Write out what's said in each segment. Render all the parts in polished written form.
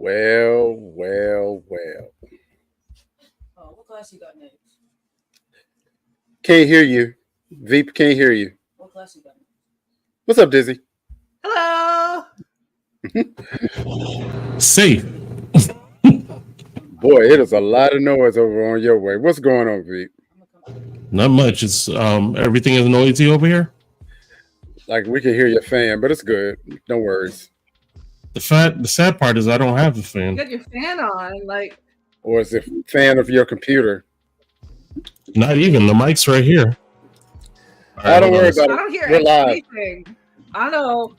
Well, well, well. Oh, what class you got next? Can't hear you. Veep can't hear you. What class you got next? What's up, Dizzy? Hello. Safe. Boy, it is a lot of noise over on your way. What's going on, Veep? Not much. It's everything is noisy over here. Like we can hear your fan, but it's good. No worries. The sad part is I don't have the fan. You got your fan on, like. Or is it fan of your computer? Not even the mic's right here. I don't worry about I it. don't hear We're live. anything. I know.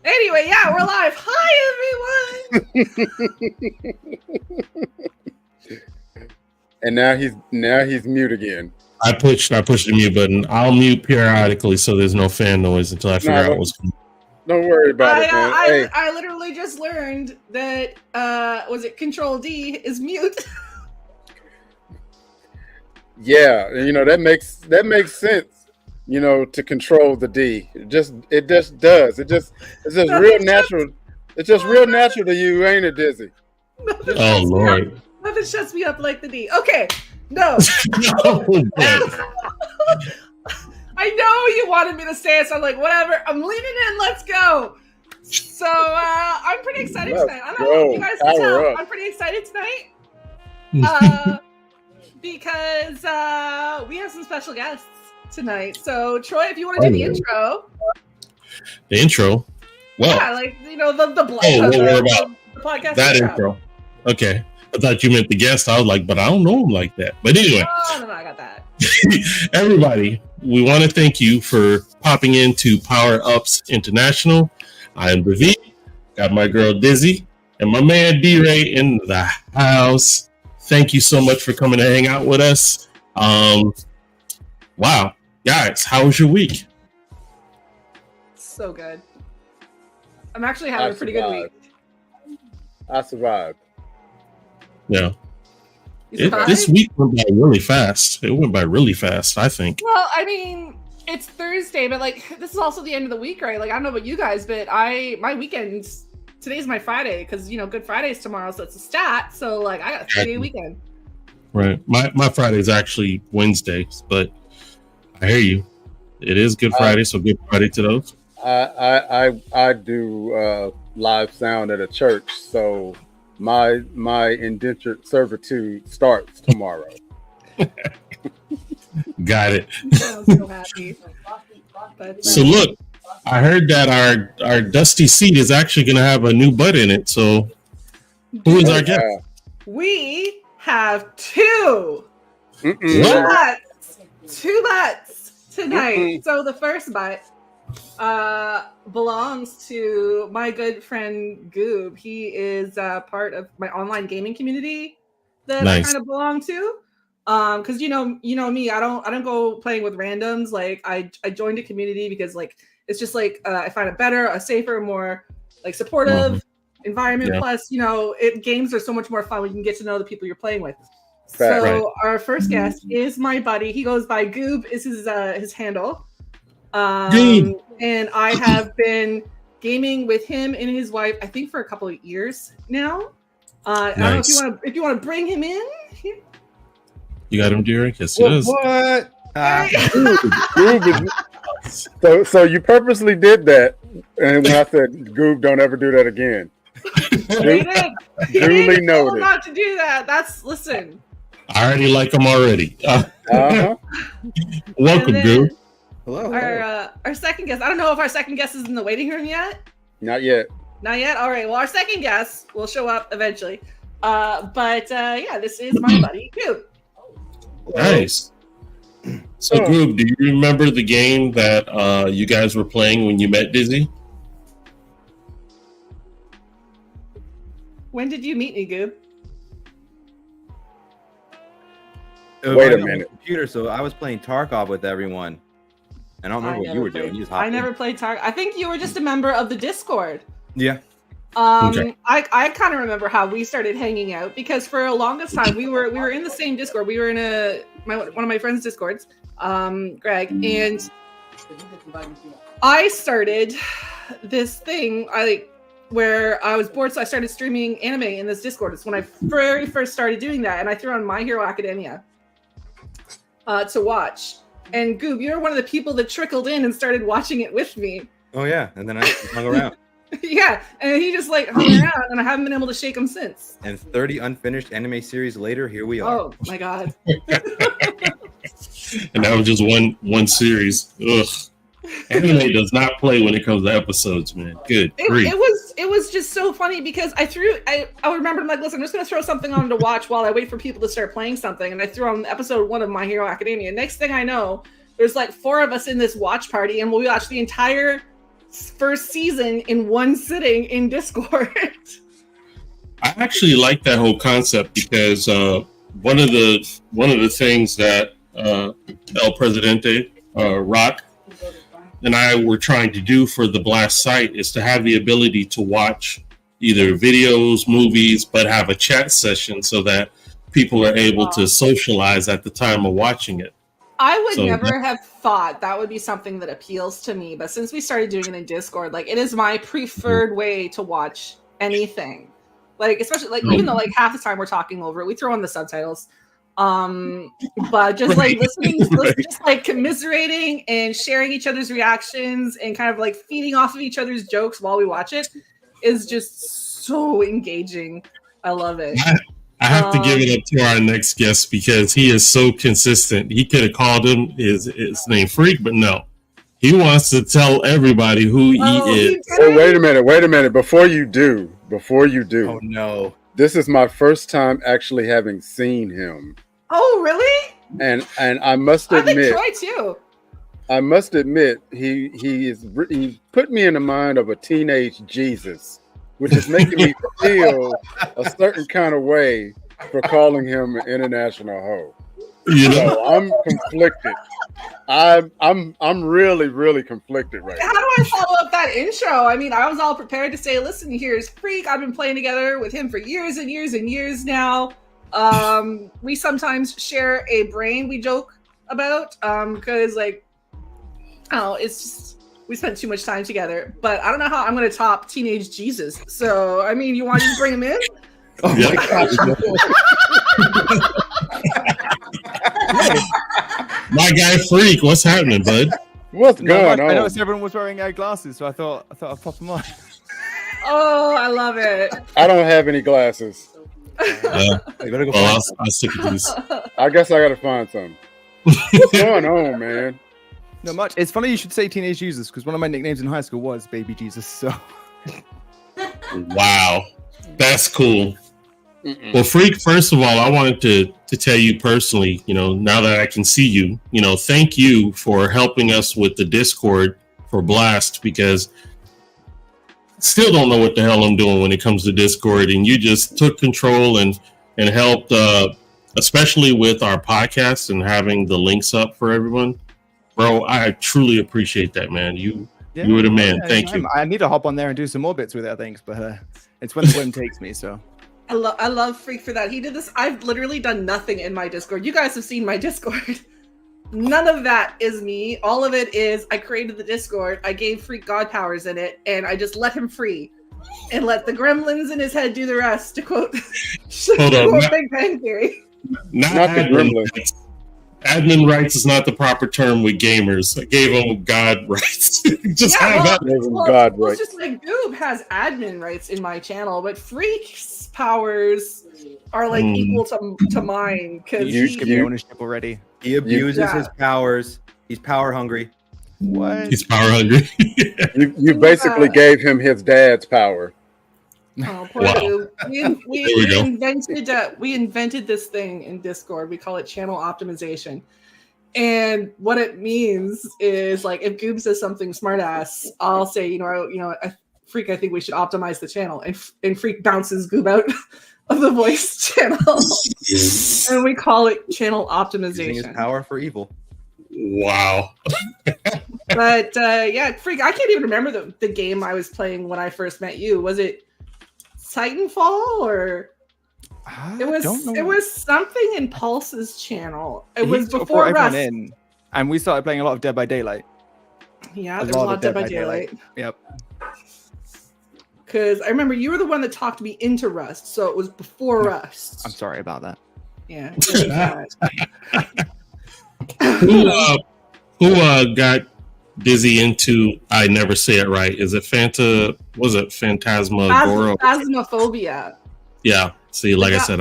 Anyway, yeah, we're live. Hi, everyone. And now he's mute again. I pushed the mute button. I'll mute periodically so there's no fan noise until I figure out what's going on. Don't worry about it, man. I literally just learned that was it Control D is mute. Yeah, that makes sense. To control the D. It just does. It's just real natural. It's just real natural to you, ain't it, Dizzy? Oh Lord. Nothing shuts me up like the D. Okay. No. I know you wanted me to say it, so I'm like, whatever. I'm leaning in. Let's go. So I'm pretty excited tonight. I don't know if you guys can tell. I'm pretty excited tonight. Because we have some special guests tonight. So Troy, if you want to do the intro. The intro? Well, yeah, like the podcast. That intro. Okay. I thought you meant the guest. I was like, but I don't know him like that. But anyway. Oh, no, I got that. Everybody, we want to thank you for popping into Power Ups International. I am David, got my girl Dizzy, and my man DRay in the house. Thank you so much for coming to hang out with us. Wow. Guys, how was your week? So good. I'm actually having a pretty good week. I survived. Yeah. This week went by really fast. It went by really fast, I think. Well, I mean, it's Thursday, but this is also the end of the week, right? Like, I don't know about you guys, but my weekends, today's my Friday because, Good Friday's tomorrow, so it's a stat. So, I got a 3-day weekend. Right. My Friday's actually Wednesdays, but I hear you. It is Good Friday, so Good Friday to those. I do live sound at a church, so my indentured servitude starts tomorrow. Got it. I'm so happy. So look, I heard that our dusty seat is actually going to have a new butt in it. So who is our guest? We have two butts tonight. So the first butt belongs to my good friend Goob. He is part of my online gaming community that I kind of belong to. Because you know me, I don't go playing with randoms. I joined a community because it's just I find it better, a safer, more supportive environment. Yeah. Plus, games are so much more fun when you can get to know the people you're playing with. So our first guest is my buddy. He goes by Goob, is his handle. And I have been gaming with him and his wife, I think, for a couple of years now. I don't know if you want to bring him in. You got him, DRay? Yes, he does. What? So you purposely did that, and when I said, "Goob, don't ever do that again." Duly noted. Not to do that. Listen. I already like him already. Welcome, Goob. Hello. Our second guest. I don't know if our second guest is in the waiting room yet. Not yet. Not yet. All right. Well, our second guest will show up eventually. This is my buddy Goob. Nice. So, Goob, do you remember the game that you guys were playing when you met Dizzy? When did you meet me, Goob? Wait a minute. Computer, so I was playing Tarkov with everyone. I don't remember what you were doing. I never played Tarkov. I think you were just a member of the Discord. Yeah. Okay. I kind of remember how we started hanging out because for the longest time we were in the same Discord. We were in one of my friends' Discords, Greg, and I started this thing. where I was bored, so I started streaming anime in this Discord. It's when I very first started doing that, and I threw on My Hero Academia to watch. And Goob, you're one of the people that trickled in and started watching it with me. Oh yeah, and then I hung around. Yeah, and he just like hung around, and I haven't been able to shake him since. And 30 unfinished anime series later, here we are. Oh my god! And that was just one series. Ugh. Anime does not play when it comes to episodes, man. Good grief. It was just so funny because I remember, I'm like, listen, I'm just gonna throw something on to watch while I wait for people to start playing something, and I threw on episode 1 of My Hero Academia. Next thing I know, there's like 4 of us in this watch party, and we watched the entire first season in one sitting in Discord. I actually like that whole concept because one of the things that El Presidente Rock and I were trying to do for the Blast site is to have the ability to watch either videos, movies, but have a chat session so that people are able to socialize at the time of watching it. I would never have thought that would be something that appeals to me, but since we started doing it in Discord, like it is my preferred way to watch anything. Like especially like even though like half the time we're talking over it, we throw in the subtitles. But just like listening, just like commiserating and sharing each other's reactions and kind of like feeding off of each other's jokes while we watch it is just so engaging. I love it. I have to give it up to our next guest because he is so consistent. He could have called him his name Freak, but no. He wants to tell everybody who he is. Oh, wait a minute. Before you do. Oh no. This is my first time actually having seen him. Oh, really? And I must admit, I think Troy too. I must admit, he put me in the mind of a teenage Jesus, which is making me feel a certain kind of way for calling him an international hoe. You know, so I'm conflicted. I'm really, really conflicted right now. How do I follow up that intro? I mean, I was all prepared to say, listen, here's Freak. I've been playing together with him for years and years and years now. We sometimes share a brain we joke about because like it's just we spent too much time together, but I don't know how I'm going to top teenage Jesus. So I mean, you want to just bring him in? Oh my gosh. My guy Freak, what's happening, bud? What's going on? I noticed everyone was wearing glasses, so I thought I'd pop them on. Oh, I love it. I don't have any glasses. You better go I'll stick with these. I guess I gotta find some. What's going on, man? Not much. It's funny you should say Teenage Jesus because one of my nicknames in high school was Baby Jesus. So, wow, that's cool. Well, Freak, first of all, I wanted to tell you personally, now that I can see you, thank you for helping us with the Discord for Blast because still don't know what the hell I'm doing when it comes to Discord, and you just took control and helped, especially with our podcast and having the links up for everyone. Bro, I truly appreciate that, man. You were the man. Thank you. I need to hop on there and do some more bits with it, I think, but it's when the whim takes me. So I love Freak for that. He did this. I've literally done nothing in my Discord. You guys have seen my Discord. None of that is me. All of it is I created the Discord. I gave Freak God powers in it, and I just let him free and let the gremlins in his head do the rest. To quote, Big Bang Theory. Not the gremlins. Admin rights is not the proper term with gamers. I gave them God rights. God rights. It's just like Goob has admin rights in my channel, but Freak's powers are like equal to mine because you give me ownership already. He abuses his powers. He's power hungry. What? He's power hungry. You basically gave him his dad's power. Oh, poor Goob. We invented this thing in Discord. We call it channel optimization. And what it means is like if Goob says something smart ass, I'll say, Freak, I think we should optimize the channel. And Freak bounces Goob out of the voice channel. And we call it channel optimization. Using his power for evil. Wow. But Freak, I can't even remember the game I was playing when I first met you. Was it Titanfall or it was something in Pulse's channel. It was before Rust. And we started playing a lot of Dead by Daylight. Yeah, there's a lot of Dead by Daylight. Yep. because I remember you were the one that talked me into Rust, so it was before Rust. I'm sorry about that. Yeah. Who got Dizzy into? I never say it right. Is it Phantasmagoria? Phasmophobia. Yeah. See, like I said,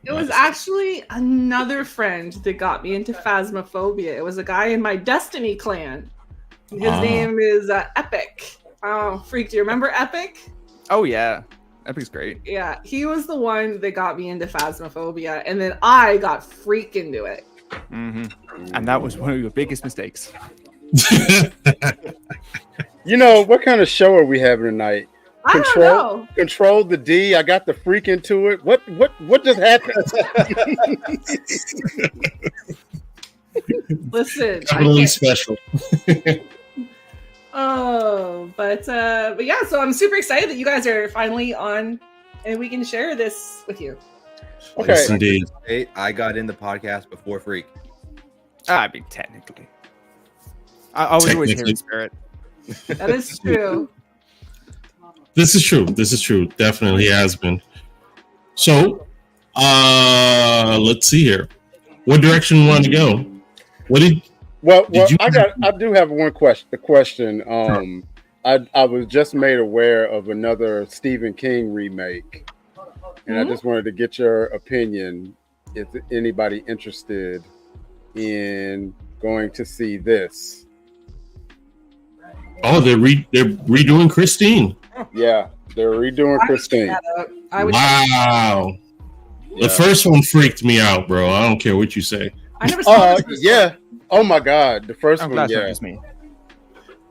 It was actually another friend that got me into Phasmophobia. It was a guy in my Destiny clan. His name is Epic. Oh, freak! Do you remember Epic? Oh yeah, Epic's great. Yeah, he was the one that got me into Phasmophobia, and then I got freak into it. Mm-hmm. And that was one of your biggest mistakes. You know, what kind of show are we having tonight? I don't know. Control the D. I got the freak into it. What just happened? Listen, Totally special. but yeah, so I'm super excited that you guys are finally on and we can share this with you. Okay. Yes, indeed. I got in the podcast before Freak. I mean, technically. I was always here in spirit. That is true. This is true. Definitely has been. So, let's see here. What direction you want to go? I do have one question. The question. I was just made aware of another Stephen King remake, and I just wanted to get your opinion. Is anybody interested in going to see this? Oh, they're redoing Christine. Yeah, they're redoing Christine. Wow. Yeah. The first one freaked me out, bro. I don't care what you say. I never saw it. Yeah. Oh my God, the first one. Yeah. Just me.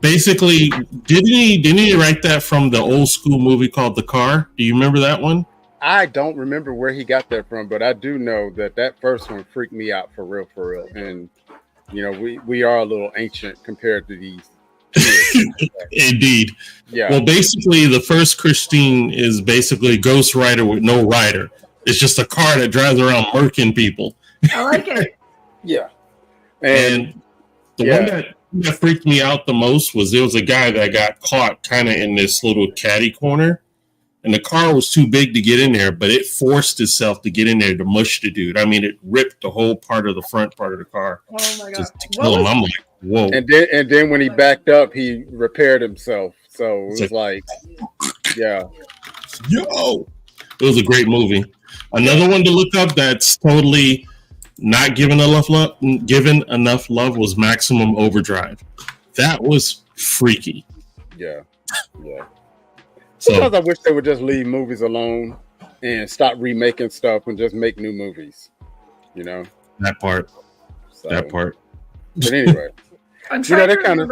Basically, didn't he write that from the old school movie called The Car? Do you remember that one? I don't remember where he got that from, but I do know that first one freaked me out for real. And you know, we are a little ancient compared to these. Indeed. Yeah. Well, basically, the first Christine is basically a Ghost Rider with no rider. It's just a car that drives around murking people. I like it. Yeah. And the one that freaked me out the most was there was a guy that got caught kind of in this little caddy corner, and the car was too big to get in there, but it forced itself to get in there to mush the dude. I mean, it ripped the whole part of the front part of the car. Oh my God. Just to kill him. I'm like, whoa. And then when he backed up, he repaired himself. So it was like yeah. Yo! It was a great movie. Another one to look up that's totally not given enough love was Maximum Overdrive. That was freaky. Yeah. So, Sometimes I wish they would just leave movies alone and stop remaking stuff and just make new movies. You know? That part. But anyway. I'm trying to kind of.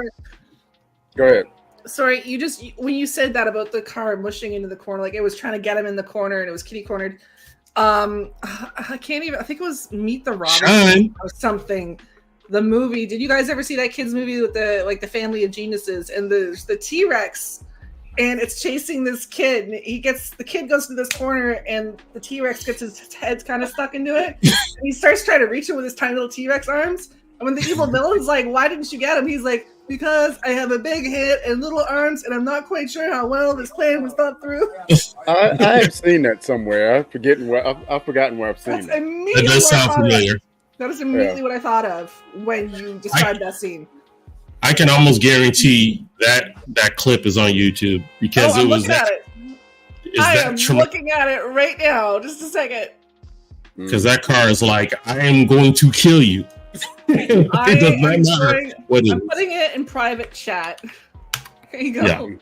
Go ahead. Sorry, when you said that about the car mushing into the corner, like it was trying to get him in the corner and it was kitty cornered. I can't even. I think it was Meet the Robinsons or something. The movie. Did you guys ever see that kids movie with the family of geniuses and the T-Rex? And it's chasing this kid. And the kid goes to this corner, and the T-Rex gets his head kind of stuck into it. And he starts trying to reach it with his tiny little T-Rex arms. And when the evil villain's like, "Why didn't you get him?" He's like, "Because I have a big head and little arms, and I'm not quite sure how well this plan was thought through." I have seen that somewhere. I've forgotten where I've seen it. That does sound familiar. That is immediately what I thought of when you described that scene. I can almost guarantee that clip is on YouTube because it was that. I am looking at it right now. Just a second. Because that car is like, I am going to kill you. It does not matter what it is. I'm putting it in private chat. There you go. Yeah.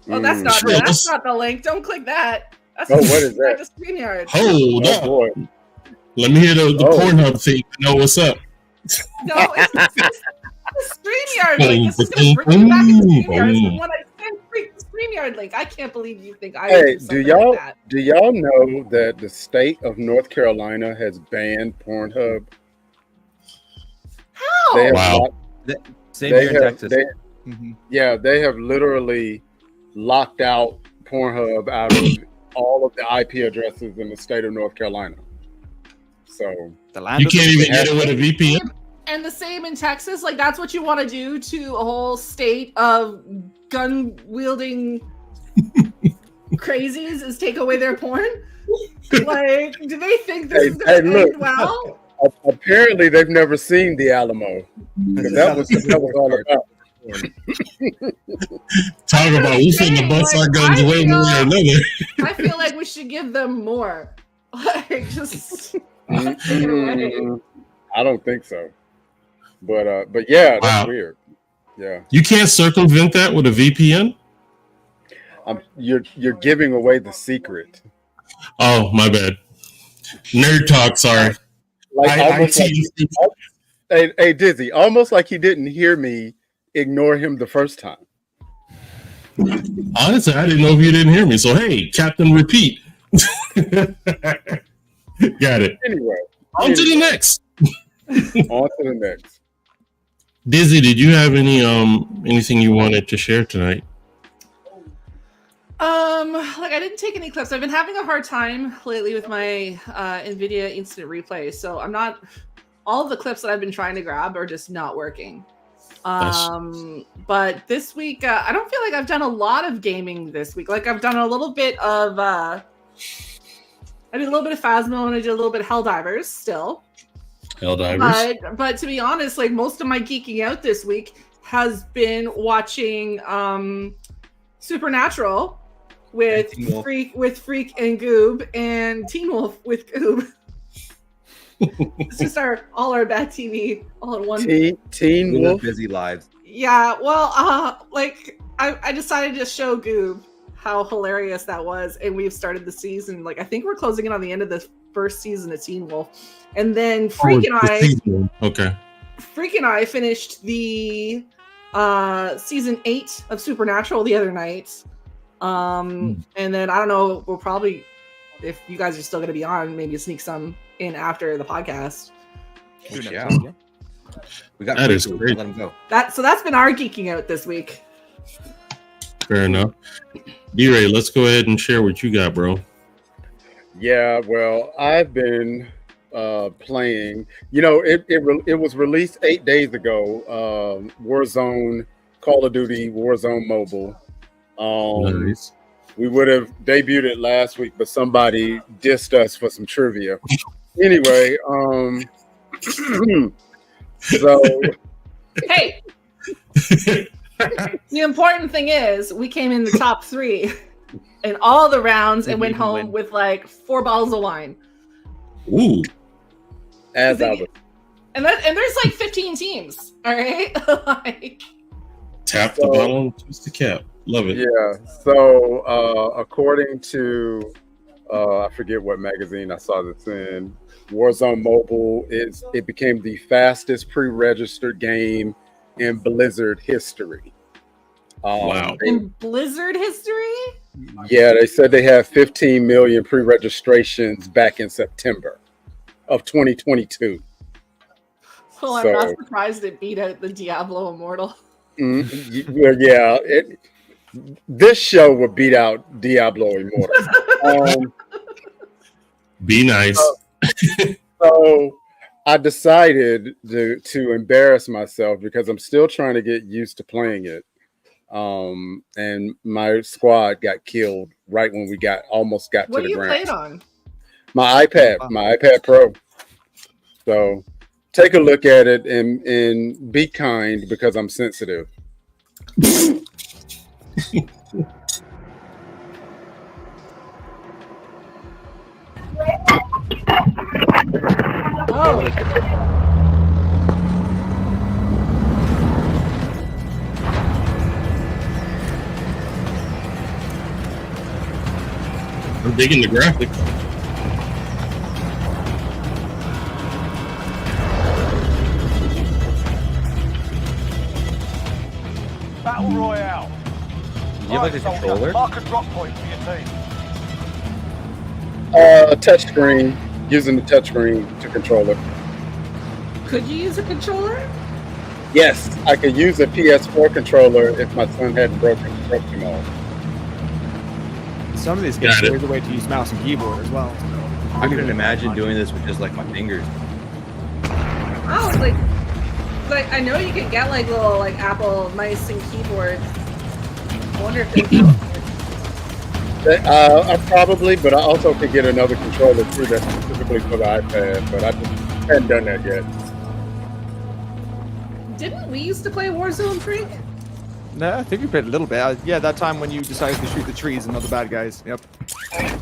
Oh, that's not the link. Don't click that. That's what is that? The StreamYard. Hold up. Boy. Let me hear the Pornhub thing to know what's up. No, it's the StreamYard link. This is going to bring you back into StreamYard. When I send the StreamYard link, I can't believe you think I would do something like that. Do y'all know that the state of North Carolina has banned Pornhub? How? Wow. Same here in Texas. Yeah, they have literally locked out Pornhub out of all of the IP addresses in the state of North Carolina. So you can't even get it with a VPN. And the same in Texas. Like that's what you want to do to a whole state of gun wielding crazies is take away their porn? Like, do they think this is going to end well? Apparently, they've never seen the Alamo. That was all about. Talk about we finna bust our guns way more than another. I feel like we should give them more. Like, just take it away. I don't think so. But yeah, that's weird. Yeah. You can't circumvent that with a VPN? You're giving away the secret. Oh, my bad. Nerd talk, sorry. Hey, Dizzy, almost like he didn't hear me ignore him the first time. Honestly, I didn't know if you didn't hear me. So, hey, Captain Repeat. Got it. Anyway. On to the next. On to the next. Dizzy, did you have anything you wanted to share tonight? Like I didn't take any clips. I've been having a hard time lately with my NVIDIA Instant Replay, so I'm not. All of the clips that I've been trying to grab are just not working. But this week, I don't feel like I've done a lot of gaming this week. Like I've done a little bit of, I did a little bit of Phasmo and I did a little bit of Helldivers still. Helldivers. But to be honest, like most of my geeking out this week has been watching Supernatural with Freak and Goob and Teen Wolf with Goob. It's just all our bad TV all in one. Teen Wolf, busy lives. Yeah, well, like I decided to show Goob how hilarious that was, and we've started the season. Like I think we're closing in on the end of the first season of Teen Wolf, and then Freak and I finished the season 8 of Supernatural the other night. And then I don't know, we'll probably, if you guys are still going to be on, maybe sneak some in after the podcast. Yeah. We got that is great. Let them go. So that's been our geeking out this week. Fair enough. DRay, let's go ahead and share what you got, bro. Yeah, well, I've been playing. You know, it was released 8 days ago. Warzone, Call of Duty, Warzone Mobile. Nice. We would have debuted it last week, but somebody dissed us for some trivia. Anyway, so hey, the important thing is we came in the top 3 in all the rounds and went home with like 4 bottles of wine. Ooh. And there's like 15 teams. All right. Like, tap the bottle and twist the cap. Love it. Yeah. So according to I forget what magazine I saw this in, Warzone Mobile it became the fastest pre-registered game in Blizzard history. Wow. In Blizzard history? Yeah, they said they had 15 million pre-registrations back in September of 2022. Well, I'm not surprised it beat out the Diablo Immortal. Yeah, this show would beat out Diablo Immortal. Be nice. So I decided to embarrass myself because I'm still trying to get used to playing it. And my squad got killed right when we almost got to the ground. What do you played on? My iPad Pro. So take a look at it and be kind because I'm sensitive. Oh. I'm digging the graphics. Battle Royale. Do you have like a controller? Mark a drop point for your team. Touchscreen. Using the touchscreen to control it. Could you use a controller? Yes, I could use a PS4 controller if my son hadn't broken them all. Some of these games there's a way to use mouse and keyboard as well. I couldn't imagine doing this with just like my fingers. Oh, like I know you can get like little like Apple mice and keyboards. I wonder if I probably, but I also could get another controller too that's specifically for the iPad, but I just hadn't done that yet. Didn't we used to play Warzone, Freak? No, I think we played a little bit. Yeah, that time when you decided to shoot the trees and not the bad guys. Yep. For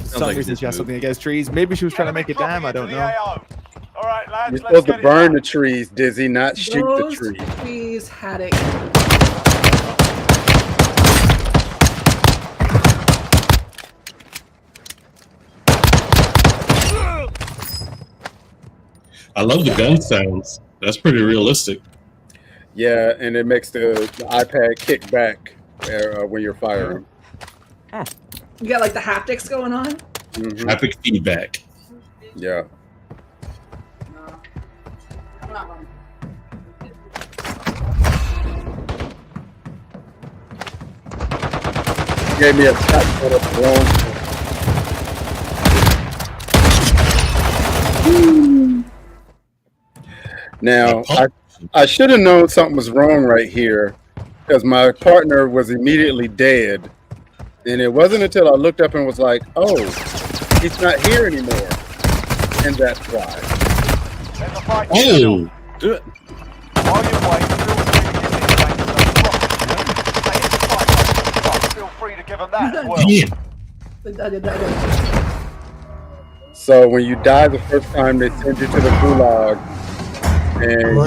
some like reason this she has move. something against trees. Maybe she was trying to make it damn. I don't know. All right, lads, You're let's supposed to get it burn done. the trees, Dizzy, not shoot the Those trees. trees had it. I love the gun sounds. That's pretty realistic. Yeah, and it makes the iPad kick back when you're firing. You got like the haptics going on. Mhm. Epic feedback. Yeah. Gave me a shot for the wrong. Now, I should have known something was wrong right here because my partner was immediately dead. And it wasn't until I looked up and was like, oh, he's not here anymore. And that's why. Let the fight begin. Oh, Do it. While you wait, feel free to give these mates some rock. Feel free to give them that as well. yeah. So when you die the first time, they send you to the gulag. And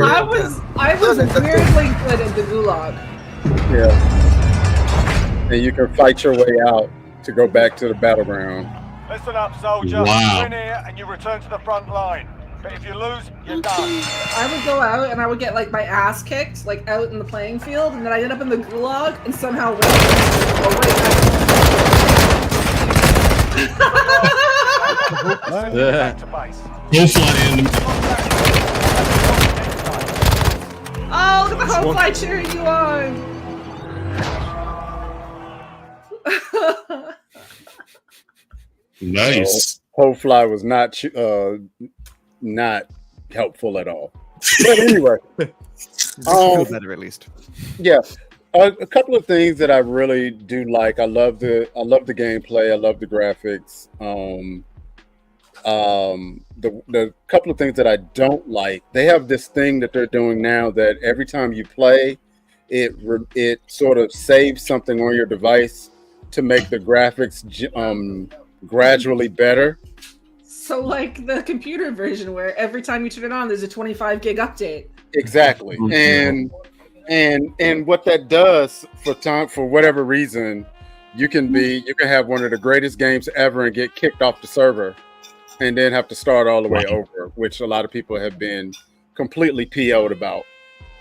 I was weirdly good at the gulag. yeah. And you can fight your way out to go back to the battleground. Listen up, soldier. Wow. Win here and you return to the front line. But if you lose, you're done. I would go out and I would get like my ass kicked, like out in the playing field, and then I end up in the gulag and somehow win. Send you back to base. Don't fly in. Oh, look at the home fly cheering you on! Nice. Hofly was not helpful at all. But anyway, Feel better at least. yeah, a couple of things that I really do like. I love the gameplay. I love the graphics. The couple of things that I don't like. They have this thing that they're doing now that every time you play, it sort of saves something on your device to make the graphics gradually better. So like the computer version where every time you turn it on, there's a 25 gig update. Exactly. And what that does for whatever reason, you can have one of the greatest games ever and get kicked off the server and then have to start all the way over, which a lot of people have been completely PO'd about.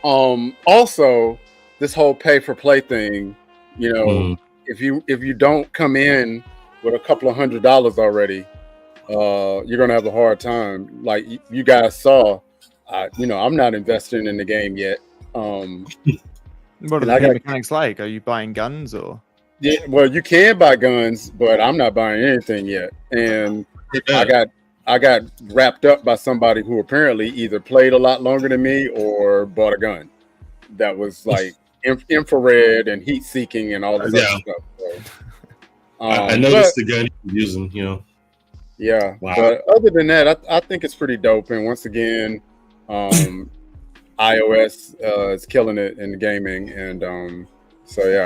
Also, this whole pay for play thing, if you don't come in with a couple of $100 already, you're gonna have a hard time. Like you guys saw, I'm not investing in the game yet. What are the mechanics like? Are you buying guns or? Yeah, well, you can buy guns, but I'm not buying anything yet. And I got wrapped up by somebody who apparently either played a lot longer than me or bought a gun that was like infrared and heat seeking and all this other stuff. So, I noticed the gun you're using, Yeah, wow. But other than that, I think it's pretty dope. And once again, iOS is killing it in gaming, and so yeah.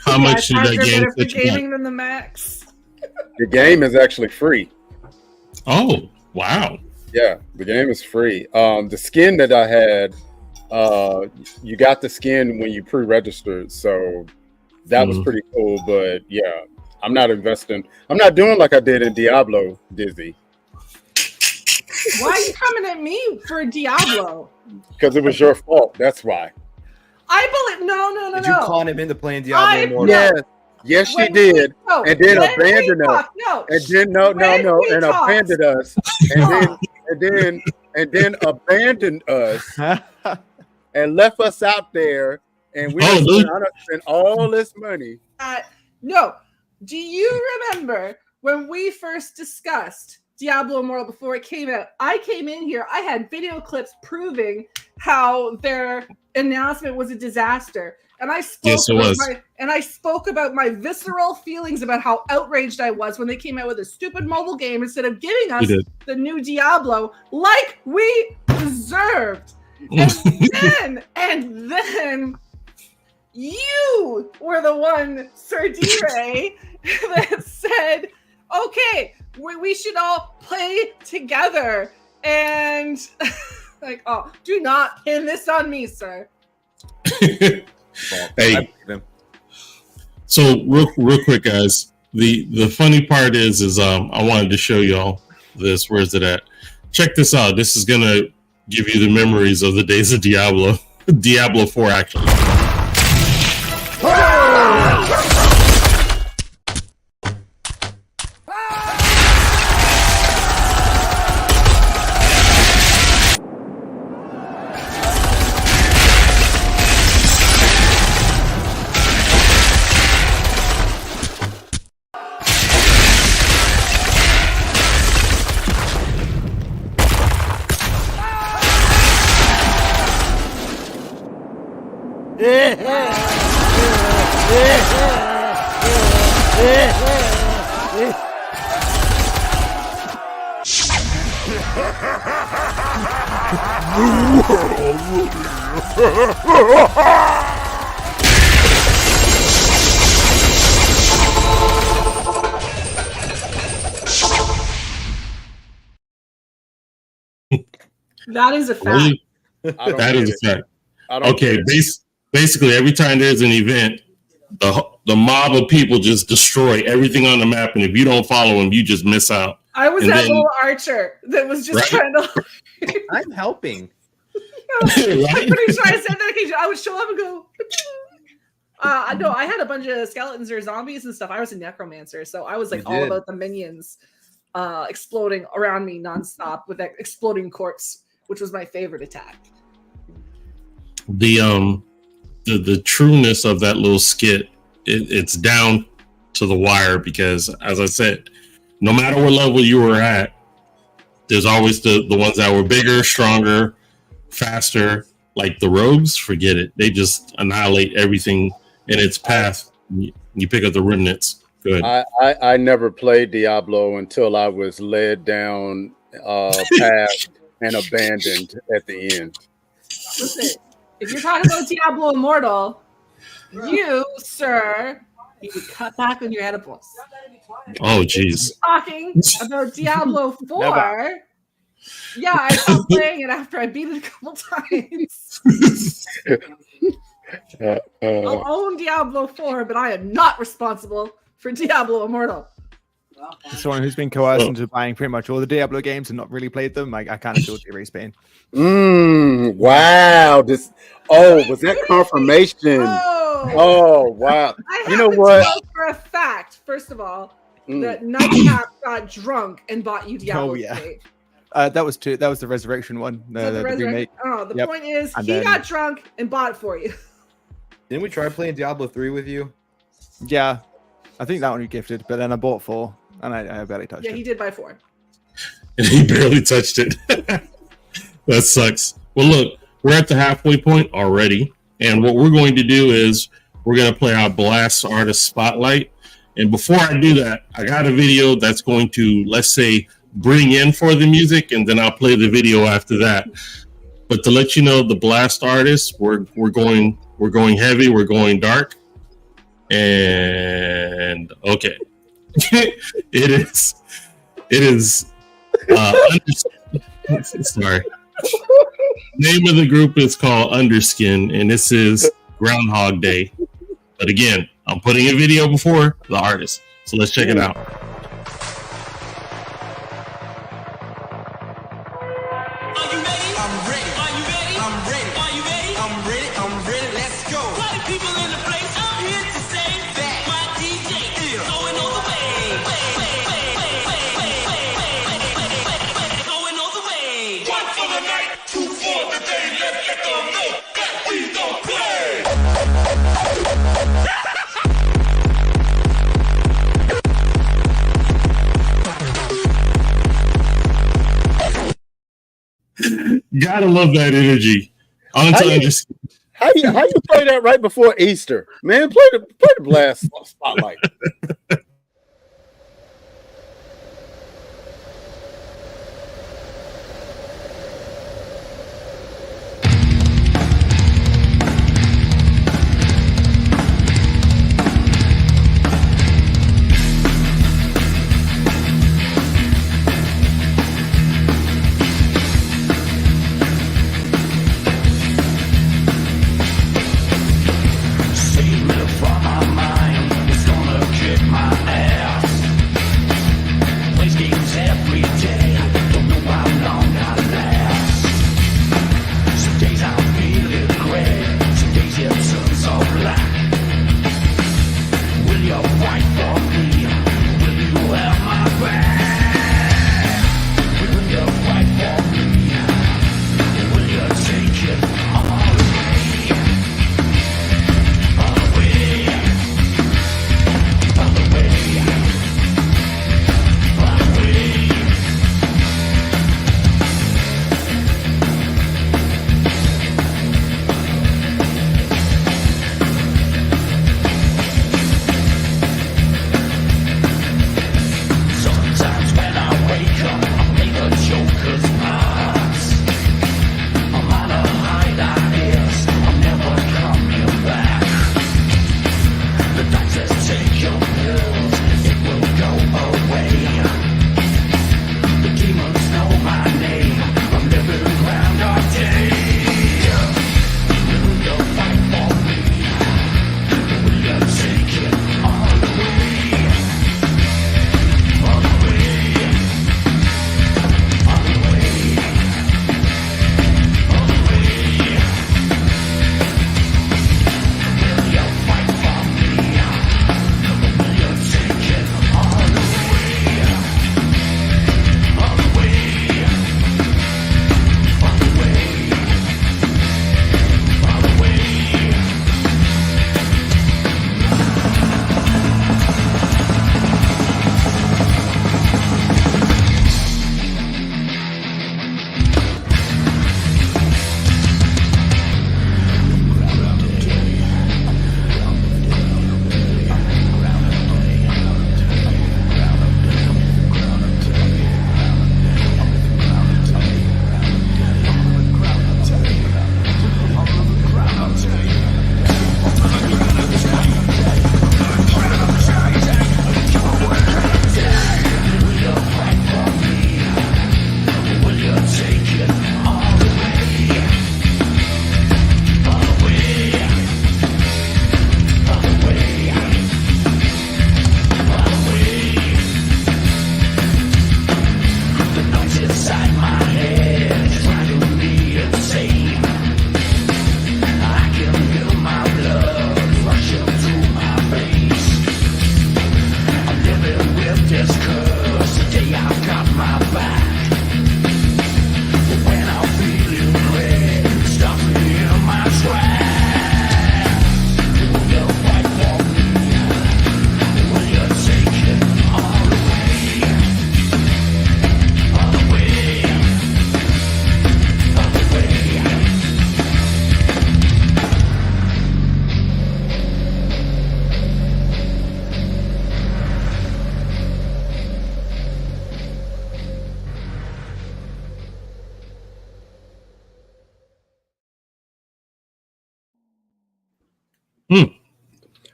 How much should that game better for set you gaming than the Max? The game is actually free. Oh, wow. Yeah, the game is free. The skin that I had, you got the skin when you pre-registered, so that was pretty cool. But yeah, I'm not investing. I'm not doing like I did in Diablo, Dizzy. Why are you coming at me for Diablo? Because it was your fault. That's why. I believe no. Did you con him into playing Diablo Immortal? Yes, she did. And then abandoned us. And then and abandoned us. And then abandoned us and left us out there. And we spent all this money. No. Do you remember when we first discussed Diablo Immortal before it came out? I came in here. I had video clips proving how their announcement was a disaster. And I spoke Yes, it was. I spoke about my visceral feelings about how outraged I was when they came out with a stupid mobile game instead of giving us the new Diablo like we deserved. And then you were the one, Sir DRay, that said, okay, we should all play together. And like, oh, do not pin this on me, sir. Hey, so real quick, guys. The funny part is I wanted to show y'all this. Where's it at? Check this out. This is gonna give you the memories of the days of Diablo. Diablo 4, actually. That is a fact. Really? That is a fact. Okay, basically every time there's an event, the mob of people just destroy everything on the map, and if you don't follow them, you just miss out. I was that little archer that was just trying to. I'm helping. I'm pretty sure I said that. I would show up and go. No, I had a bunch of skeletons or zombies and stuff. I was a necromancer, so I was like all about the minions exploding around me nonstop with that exploding corpse, which was my favorite attack. The trueness of that little skit, it's down to the wire, because as I said, no matter what level you were at, there's always the ones that were bigger, stronger, faster. Like the rogues, forget it. They just annihilate everything in its path. You pick up the remnants. Go ahead. I never played Diablo until I was led down path and abandoned at the end. Listen, if you're talking about Diablo Immortal, you, sir, you could cut back on your edibles. Oh, jeez. Talking about Diablo 4. Yeah, I stopped playing it after I beat it a couple times. I'll own Diablo 4, but I am not responsible for Diablo Immortal. As someone who's been coerced into buying pretty much all the Diablo games and not really played them, I kind of feel DRay's pain. Wow. Was that confirmation? Oh, wow. You know what? For a fact, first of all, that Nightcap got drunk and bought you Diablo 3. That was the Resurrection one. The remake. Oh, the point is, he got drunk and bought it for you. Didn't we try playing Diablo 3 with you? Yeah. I think that one you gifted, but then I bought 4, and I barely touched it. Yeah, he did buy 4. And he barely touched it. That sucks. Well, look, we're at the halfway point already, and what we're going to do is we're going to play our Blast Artist Spotlight. And before I do that, I got a video that's going to, let's say, bring in for the music, and then I'll play the video after that. But to let you know, the Blast Artist, we're going heavy, we're going dark. And okay. it is sorry. Name of the group is called Underskin, and this is Groundhog Day. But again, I'm putting a video before the artist, so let's check it out. Gotta love that energy. On to Underskin. How you play that right before Easter? Man, play the Blast Spotlight.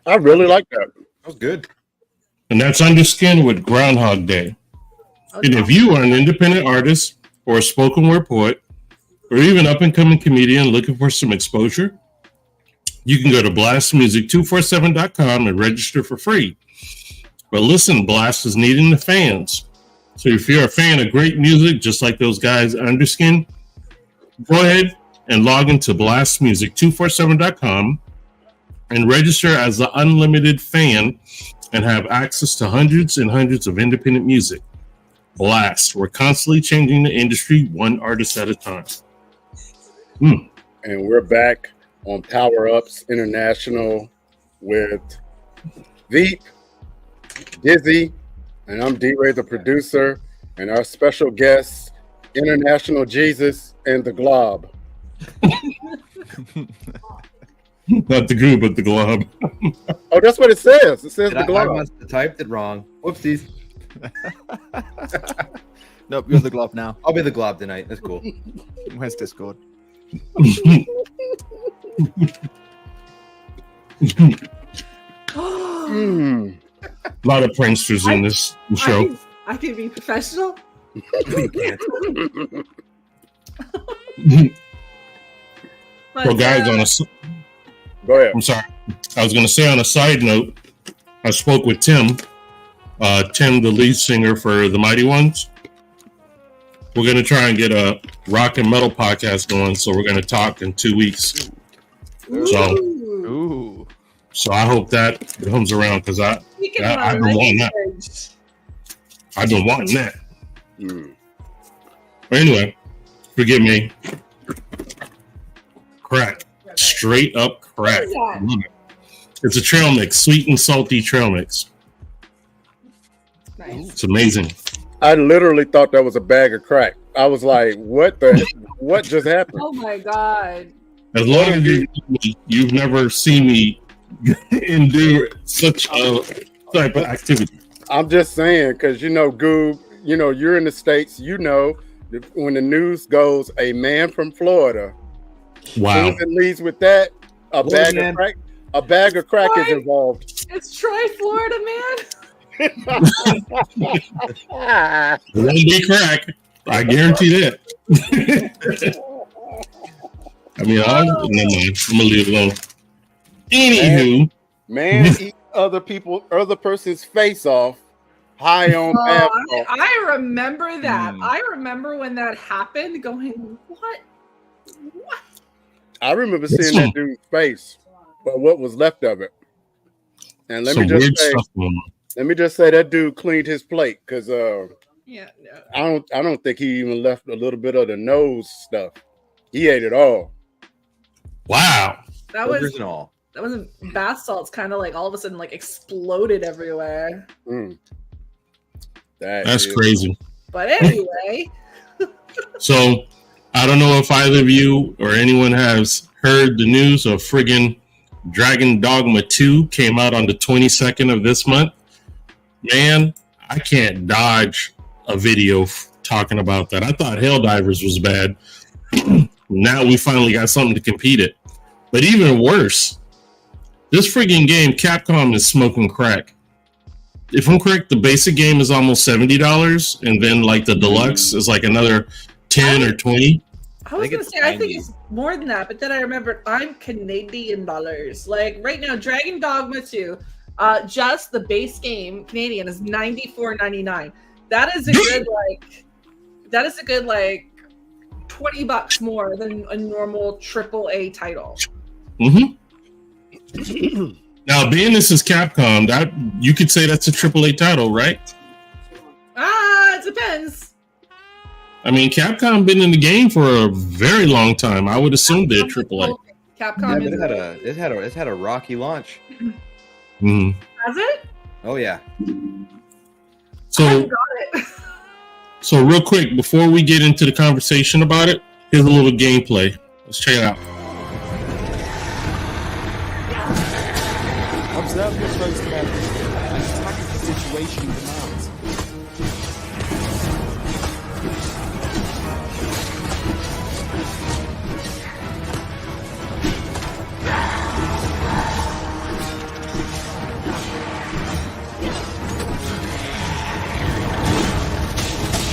I really like that. That was good. And that's Underskin with Groundhog Day. Okay. And if you are an independent artist or a spoken word poet or even up-and-coming comedian looking for some exposure, you can go to blastmusic247.com and register for free. But listen, Blast is needing the fans. So if you're a fan of great music, just like those guys Underskin, go ahead and log into blastmusic247.com and register as the unlimited fan and have access to hundreds and hundreds of independent music. Blast. We're constantly changing the industry one artist at a time. And we're back on Power Ups International with Veep, Dizzy, and I'm DRay, the producer, and our special guest, International Jesus and the Glob. Not the goo, but the glob. Oh, that's what it says. It says the I glob. must have typed it wrong. Whoopsies. Nope, you're the glove now. I'll be the glob tonight. That's cool. Where's Discord? Mm. A lot of pranksters in this show. I can be professional. But, So, guys, Go ahead. I'm sorry. I was going to say on a side note, I spoke with Tim, Tim, the lead singer for the Mighty Ones. We're going to try and get a rock and metal podcast going, so we're going to talk in 2 weeks. Ooh. So I hope that comes around because I've been wanting that. I've been wanting that. Mm. But anyway, forgive me. Crack. Straight up crack. I love it. It's a trail mix, sweet and salty trail mix. Nice. It's amazing. I literally thought that was a bag of crack. I was like, what just happened? Oh my god. As long as you've never seen me endure such a type of activity. I'm just saying, because Goob, you're in the States, when the news goes, a man from Florida. Wow. As soon as it leads with that, a bag of crack is involved. It's Troy, Florida, man. It won't be crack. I guarantee that. I mean, never mind. I'm gonna leave it alone. Anywho, man eat other person's face off high on basketball. I remember that. I remember when that happened, going, what? I remember seeing that dude's face, but what was left of it. And let me just say that dude cleaned his plate because I don't think he even left a little bit of the nose stuff. He ate it all. Wow. That wasn't bath salts kind of like all of a sudden like exploded everywhere. That's crazy. But anyway. So I don't know if either of you or anyone has heard the news of friggin' Dragon Dogma 2 came out on the 22nd of this month. Man, I can't dodge a video talking about that. I thought Helldivers was bad. Now we finally got something to compete it. But even worse, this friggin' game, Capcom is smoking crack. If I'm correct, the basic game is almost $70, and then like the deluxe is like another 10 or 20. I was gonna say I think it's more than that, but then I remembered I'm Canadian dollars. Like right now, Dragon Dogma 2, just the base game Canadian is $94.99. That is a good like $20 more than a normal AAA title. Mm-hmm. Now, being this is Capcom, that you could say that's a AAA title, right? It depends. I mean, Capcom been in the game for a very long time. I would assume they're AAA. Capcom it's had a rocky launch. Mm-hmm. Has it? Oh yeah. So, so real quick before we get into the conversation about it, here's a little gameplay. Let's check it out. Observe your close bearings and tackle the situation demands.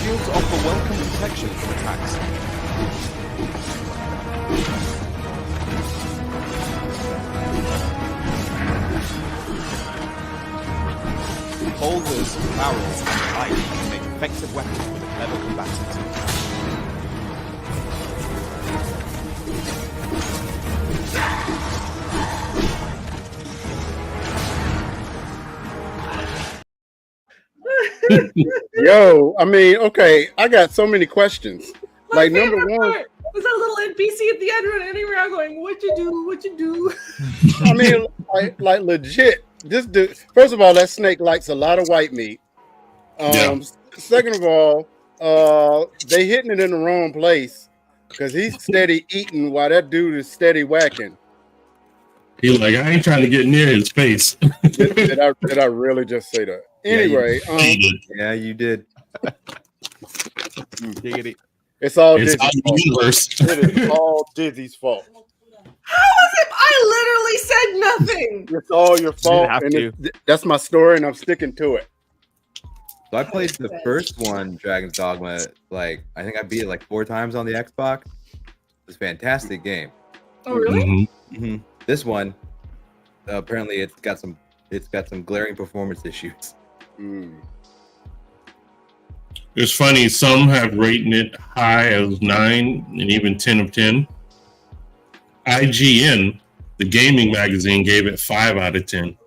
Shields offer welcome protection from attacks. Boulders, barrels, and light make effective weapons for the clever combatants. Yo, I mean, okay, I got so many questions. Like number one, was that little NPC at the end running around going, "What you do? What you do?" I mean, like legit. This dude, first of all, that snake likes a lot of white meat. Second of all, they hitting it in the wrong place because he's steady eating while that dude is steady whacking. He like, I ain't trying to get near his face. Did I really just say that? Anyway, Yeah, you did. Giggity. it's all It's Dizzy's out of the fault. universe. It is all Dizzy's fault. How is it? I literally said nothing. It's all your fault, have and to. that's my story, and I'm sticking to it. So I played the first one, Dragon's Dogma. Like I think I beat it like 4 times on the Xbox. It's a fantastic game. Oh, really? Mhm. This one, apparently, it's got some glaring performance issues. Mm. It's funny. Some have rated it high as 9 and even 10 of 10. IGN, the gaming magazine, gave it 5 out of 10.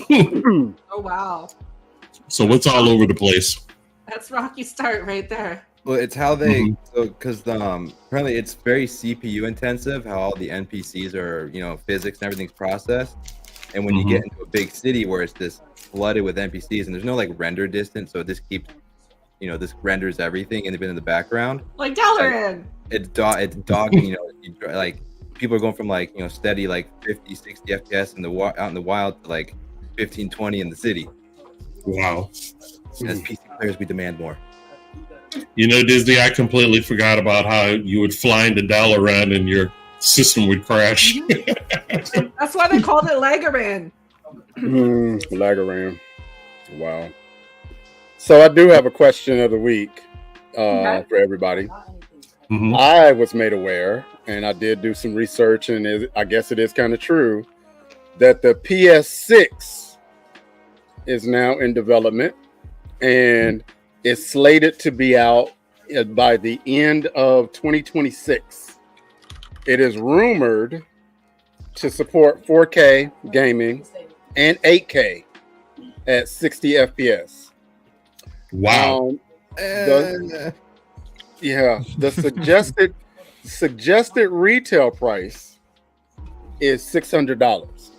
Oh, wow. So it's all over the place. That's rocky start right there. Well, it's how they because apparently it's very CPU intensive. How all the NPCs are, physics and everything's processed. And when you get into a big city where it's just flooded with NPCs and there's no like render distance, so this keeps, this renders everything and in the background. Like Dalaran. It's dogging, like people are going from like steady like 50, 60 FPS out in the wild to like 15, 20 in the city. Wow. As PC players, we demand more. Disney, I completely forgot about how you would fly into Dalaran and your system would crash. That's why they called it Lagaran. Lagaran. Wow. So I do have a question of the week for everybody. Mhm. I was made aware, and I did do some research, and I guess it is kind of true, that the PS6 is now in development and is slated to be out by the end of 2026. It is rumored to support 4K gaming and 8K at 60 FPS. Wow. The suggested retail price is $600.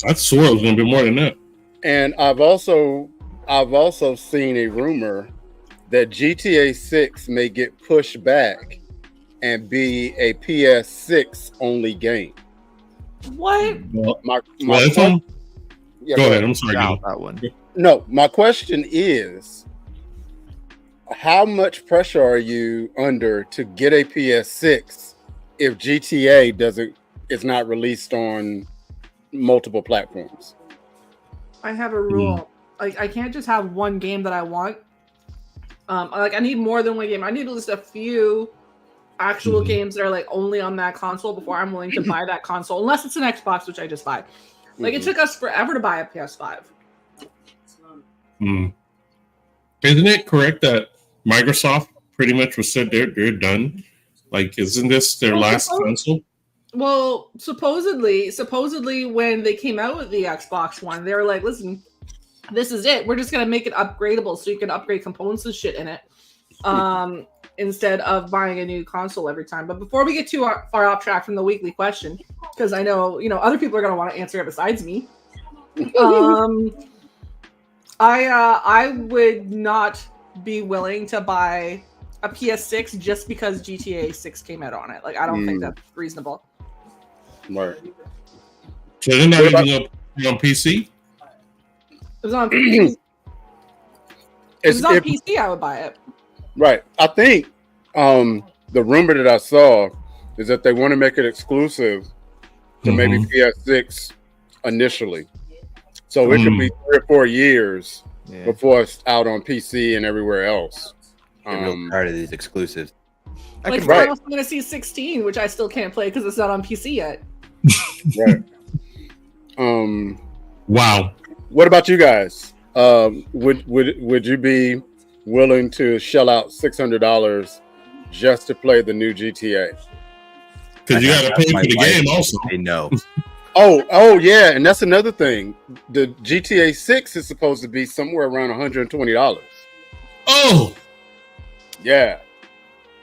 I swore it was going to be more than that. And I've also seen a rumor that GTA 6 may get pushed back and be a PS6 only game. What? Well, My go ahead. I'm sorry. Out that one. No, my question is, how much pressure are you under to get a PS6 if GTA is not released on multiple platforms? I have a rule. Like, I can't just have one game that I want. I need more than one game. I need at least a few actual games that are like only on that console before I'm willing to buy that console, unless it's an Xbox, which I just buy. Like, it took us forever to buy a PS5. Isn't it correct that Microsoft pretty much was said they're done? Like, isn't this their last console? Well, supposedly when they came out with the Xbox One, they were like, listen, this is it. We're just going to make it upgradable so you can upgrade components and shit in it instead of buying a new console every time. But before we get too far off track from the weekly question, because I know, other people are going to want to answer it besides me. I would not be willing to buy a PS6 just because GTA 6 came out on it. Like, I don't think that's reasonable. Right. So they're not even on PC? It was on PC. If it was on PC, I would buy it. Right. I think the rumor that I saw is that they want to make it exclusive to maybe PS6 initially. So it could be 3 or 4 years before it's out on PC and everywhere else. I'm real tired of these exclusives. Like Final Fantasy 16, which I still can't play because it's not on PC yet. Right. Wow. What about you guys? Would you be willing to shell out $600 just to play the new GTA? Because you got to pay for the game also. I know. Oh yeah, and that's another thing. The GTA 6 is supposed to be somewhere around $120. Oh, yeah.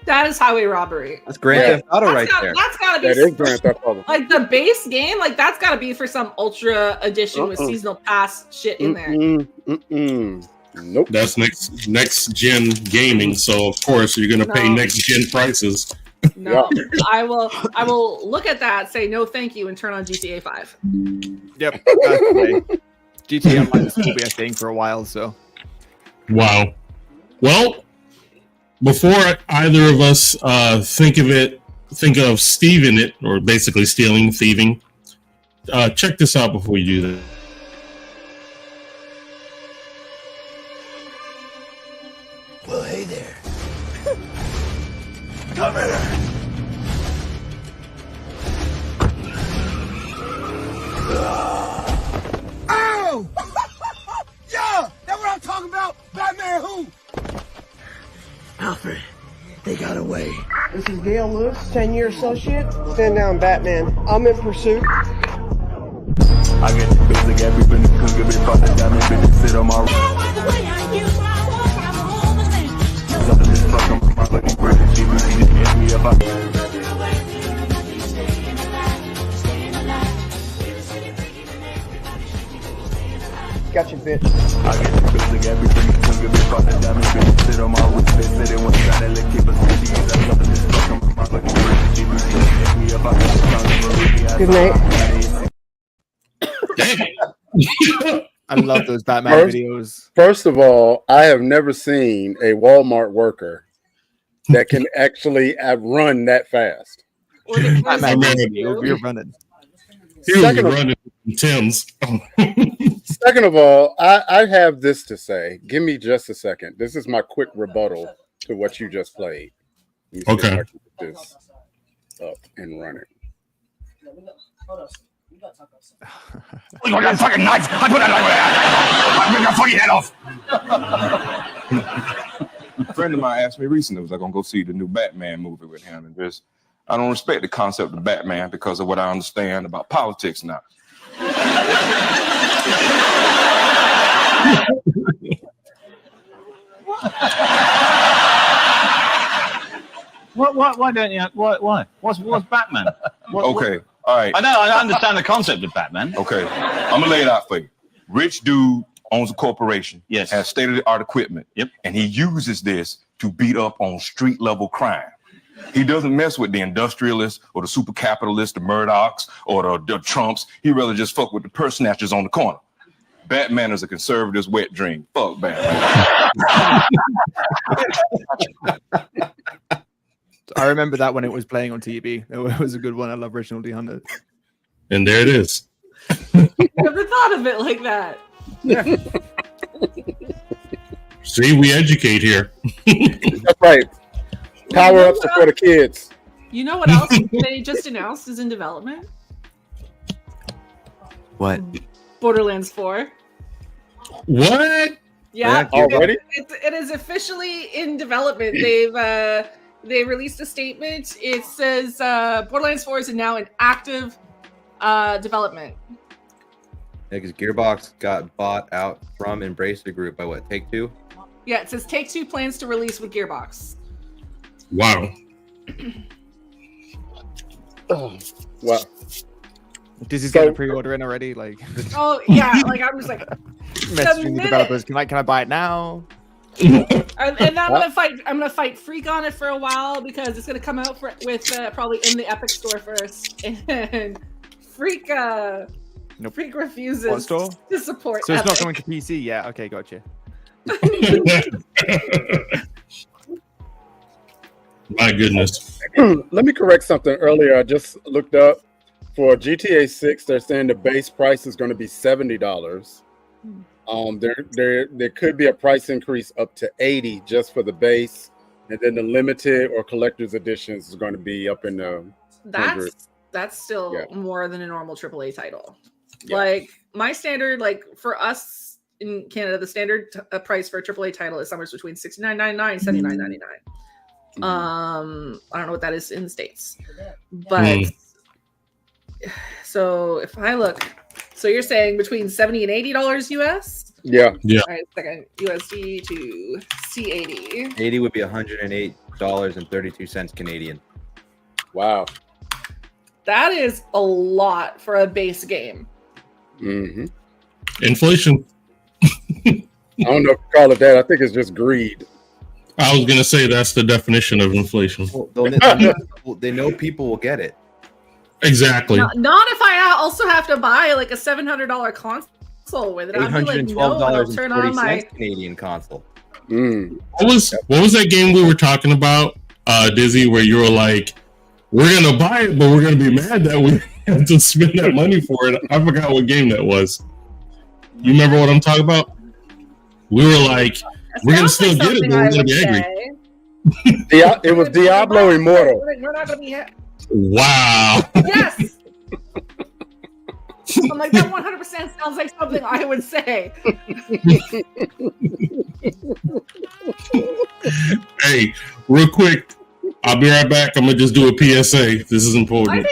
That is highway robbery. That's Grand Theft Auto right there. That's gotta be. That is Grand Theft Auto. Like the base game, like that's gotta be for some ultra edition with seasonal pass shit in there. Nope. That's next gen gaming. So of course you're gonna pay next gen prices No, I will look at that, say no, thank you, and turn on GTA 5. Yep. GTA Online will be a thing for a while. So. Wow. Well, before either of us think of Steven it, or basically stealing, thieving, check this out before you do that. Well, hey there. Come here. Ow! Yeah! That's what I'm talking about! Batman who? Alfred, they got away. This is Gail Lewis, 10-year associate. Stand down, Batman. I'm in pursuit. I get the basic everything couldn't give it fuck the diamond bitch sit on my something this fuck on my fucking breath. She really didn't hit me up. Gotcha, bitch. I get the basic everything couldn't give it fuck the diamond bitch sit on my wrist. They said they want to try to let keep us busy. Something this fuck on my fucking breath. She really didn't hit me up. Good night. I love those Batman videos. First of all, I have never seen a Walmart worker that can actually run that fast. Batman you're running. He was running Tim's. Second of all, I have this to say. Give me just a second. This is my quick rebuttal to what you just played. Okay. Get this up and running. You got that fucking knife! I put that I'll rip your fucking head off! A friend of mine asked me recently, was I gonna go see the new Batman movie with him? And just, I don't respect the concept of Batman because of what I understand about politics now. Why don't you? Why? What's Batman? Okay, all right. I understand the concept of Batman. Okay, I'm gonna lay it out for you. Rich dude owns a corporation. Yes. Has state-of-the-art equipment. Yep. And he uses this to beat up on street-level crime. He doesn't mess with the industrialists or the super capitalists, the Murdochs or the Trumps. He rather just fuck with the purse snatchers on the corner. Batman is a conservative's wet dream. Fuck Batman. I remember that when it was playing on TV. It was a good one. I love Reginald D. Hunter. And there it is. Never thought of it like that. See, we educate here. That's right. Power ups are for the kids. You know what else they just announced is in development? What? Borderlands 4. What? Yeah, already? It is officially in development. They released a statement. It says Borderlands 4 is now in active development. Yeah, because Gearbox got bought out from Embracer Group by what, Take-Two? Yeah, it says Take-Two plans to release with Gearbox. Wow. Oh, wow. Disney's getting a pre-order in already. Like, oh yeah, like I was like, messaging the developers. Can I buy it now? and I'm gonna fight Freak on it for a while because it's gonna come out with probably in the Epic Store first, and Freak Freak refuses to support. So it's Epic. not coming to PC. Yeah. Okay, gotcha. My goodness. Let me correct something earlier. I just looked up for GTA 6. They're saying the base price is going to be $70. There could be a price increase up to $80 just for the base, and then the limited or collector's editions is going to be up in the. That's still more than a normal AAA title. Yeah. Like my standard, like for us in Canada, the standard price for a AAA title is somewhere between $69.99 and $79.99. I don't know what that is in the States, but so if I look, so you're saying between $70 and $80 US? Yeah. All right, second USD to C80. 80 would be $108.32 Canadian. Wow. That is a lot for a base game. Mm-hmm. Inflation. I don't know if you call it that. I think it's just greed. I was gonna say that's the definition of inflation. Well, they know people will get it. Exactly. Not if I also have to buy like a $700 console with it. I'd be like, no, I'll turn on my Canadian console. What was that game we were talking about, Dizzy, where you were like, we're gonna buy it, but we're gonna be mad that we have to spend that money for it? I forgot what game that was. You remember what I'm talking about? We were like, we're gonna still get it, but we're gonna be angry. It was Diablo Immortal. We're not gonna be Wow. Yes. I'm like, that 100% sounds like something I would say. Hey, real quick, I'll be right back. I'm gonna just do a PSA. This is important.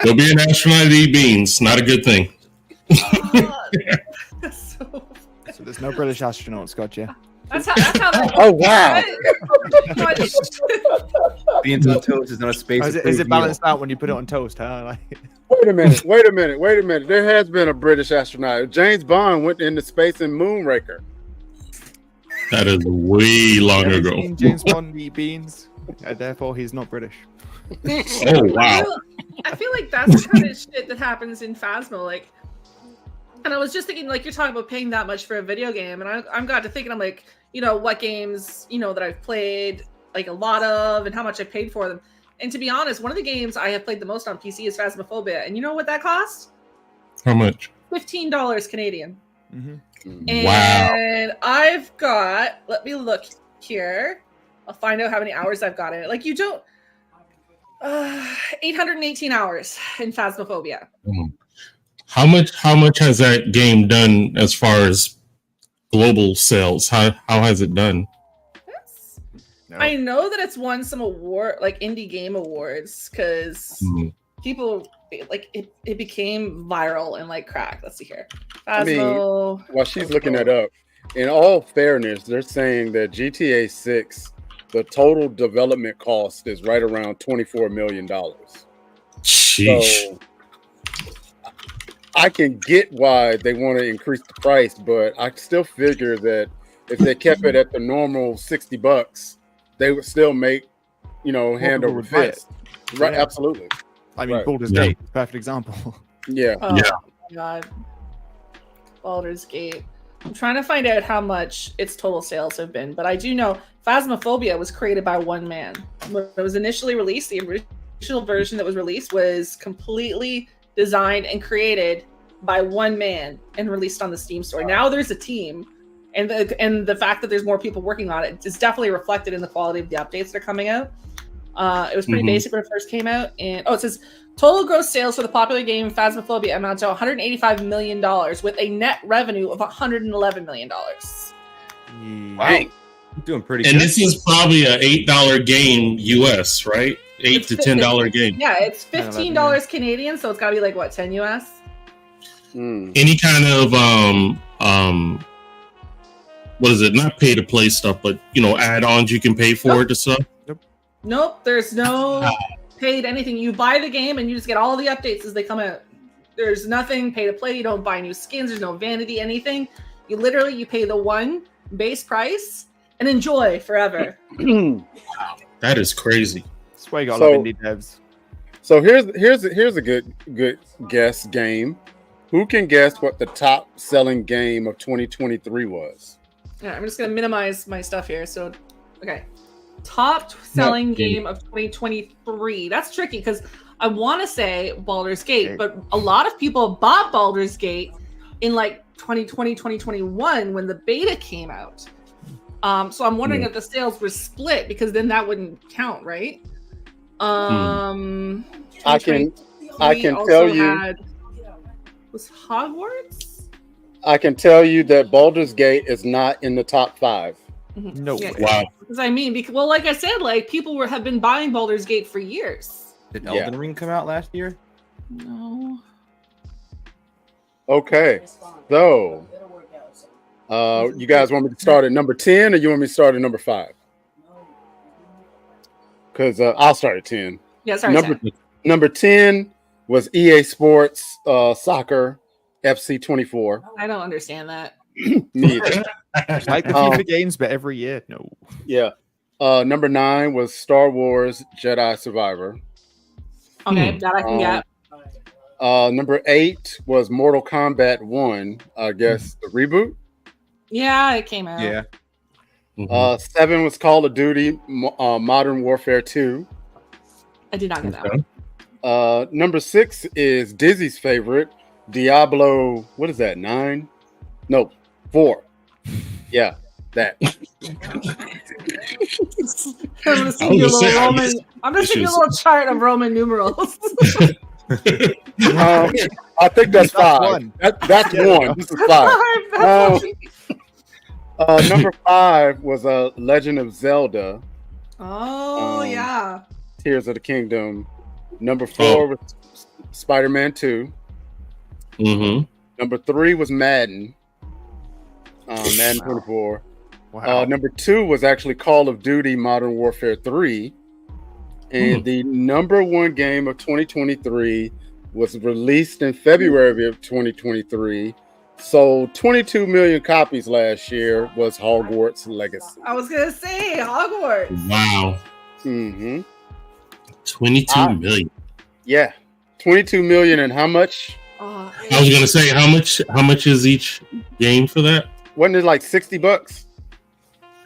There'll be an astronaut to eat beans. Not a good thing. So there's no British astronauts, gotcha. That's how Oh, wow. Beans on toast is not a space. Is it balanced out when you put it on toast? Huh? Wait a minute. There has been a British astronaut. James Bond went into space in Moonraker. That is way long ago. James Bond eat beans, and therefore he's not British. Oh wow! I feel like that's the kind of shit that happens in Phasmo. Like, and I was just thinking, like, you're talking about paying that much for a video game, and I'm got to thinking, I'm like, what games, that I've played like a lot of, and how much I paid for them. And to be honest, one of the games I have played the most on PC is Phasmophobia, and you know what that cost? How much? $15 Canadian. Mm-hmm. And I've got. Let me look here. I'll find out how many hours I've got in it. Like, you don't. 818 hours in Phasmophobia. How much has that game done as far as global sales? How has it done? I know that it's won some award, like indie game awards, because people like it became viral and like crack. Let's see here. Phasmo. While she's looking that up, in all fairness, they're saying that GTA 6, the total development cost is right around $24 million. Sheesh. So I can get why they want to increase the price, but I still figure that if they kept it at the normal $60, they would still make, hand over fist. Right? Yeah. Absolutely. I mean, Baldur's Gate, perfect example. Yeah. Oh, yeah. My God. Baldur's Gate. I'm trying to find out how much its total sales have been, but I do know Phasmophobia was created by one man. When it was initially released, the original version that was released was completely designed and created by one man and released on the Steam store. Now there's a team, and the fact that there's more people working on it is definitely reflected in the quality of the updates that are coming out. It was pretty basic when it first came out, and it says total gross sales for the popular game Phasmophobia amount to $185 million with a net revenue of $111 million. Wow. Doing pretty good. And this is probably an $8 game US, right? $8 to $10 game. Yeah, it's $15 Canadian, so it's gotta be like what, 10 US? Any kind of what is it? Not pay to play stuff, but add-ons you can pay for it to stuff. Nope, there's no paid anything. You buy the game and you just get all the updates as they come out. There's nothing pay to play. You don't buy new skins. There's no vanity, anything. You pay the one base price and enjoy forever. Wow, that is crazy. That's why you got a lot of indie devs. So here's a good guess game. Who can guess what the top selling game of 2023 was? Yeah, I'm just gonna minimize my stuff here. So, okay. Top selling game of 2023. That's tricky because I want to say Baldur's Gate, but a lot of people bought Baldur's Gate in like 2020, 2021 when the beta came out. So I'm wondering if the sales were split because then that wouldn't count, right? I can tell you. Was Hogwarts? I can tell you that Baldur's Gate is not in the top 5. No way. Wow. Because I mean, well, like I said, like people have been buying Baldur's Gate for years. Did Elden Ring come out last year? No. Okay, so you guys want me to start at number 10, or you want me to start at number 5? Because I'll start at 10. Yeah, sorry. Number 10 was EA Sports Soccer FC 24. I don't understand that. Me either. Like the FIFA games, but every year, no. Yeah. Number 9 was Star Wars Jedi Survivor. Okay, that I can get. Number 8 was Mortal Kombat 1. I guess the reboot. Yeah, it came out. Yeah. 7 was Call of Duty Modern Warfare 2. I did not get that. Number 6 is Dizzy's favorite, Diablo. What is that? 9? No, 4. Yeah, that. I'm gonna send you a little Roman. I'm gonna send you a little chart of Roman numerals. I think that's 5. That's 1. This is 5. Number 5 was Legend of Zelda. Oh yeah. Tears of the Kingdom. Number 4 was Spider-Man 2. Mm-hmm. Number 3 was Madden. Madden 24. Wow. Number 2 was actually Call of Duty Modern Warfare 3. And the number 1 game of 2023 was released in February of 2023. Sold 22 million copies last year, was Hogwarts Legacy. I was gonna say Hogwarts. Wow. Mm-hmm. 22 million. Yeah. 22 million, and how much? Oh, I was gonna say how much is each game for that? Wasn't it like $60?